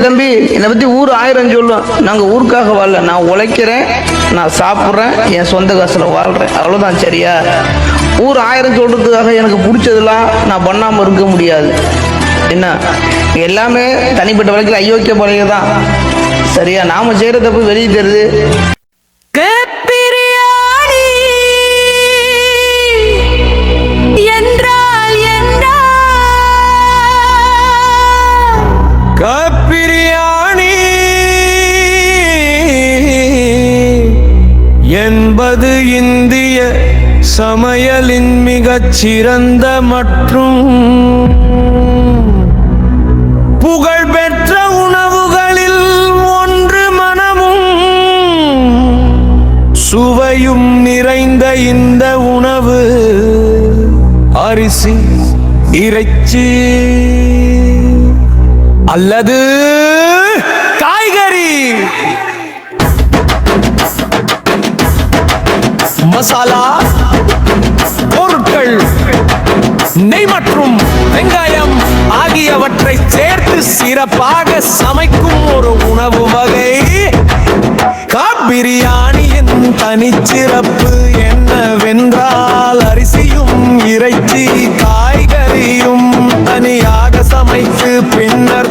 தம்பி, என்னை பத்தி ஊர் 1000 சொல்லும். நாங்க ஊருக்காக வாழல, நான் உழைக்கிறேன், நான் சாப்பிட்றேன், என் சொந்த காசுல வாழ்றேன், அவ்வளவுதான். சரியா? ஊர் 1000 சொல்றதுக்காக எனக்கு பிடிச்சதெல்லாம் நான் பண்ணாம இருக்க முடியாது. என்ன, எல்லாமே தனிப்பட்ட வழக்கில் அயோக்கிய பழக தான். சரியா? நாம செய்யற தப்பு வெளியே தெரியுது. கப்பிரியாணி என்பது இந்திய சமையலின் மிகச் சிறந்த மற்றும் புகழ்பெற்ற உணவுகளில் ஒன்று. மனமும் சுவையும் நிறைந்த இந்த உணவு அரிசி, இறைச்சி அல்லது காய்கறி, மசாலா பொருட்கள், நெய் மற்றும் வெங்காயம் ஆகியவற்றை சேர்த்து சிறப்பாக சமைக்கும் ஒரு உணவு வகை பிரியாணியின் தனிச்சிறப்பு என்னவென்றால், அரிசியும் இறைச்சி காய்கறியும் தனியாக சமைத்து பின்னர்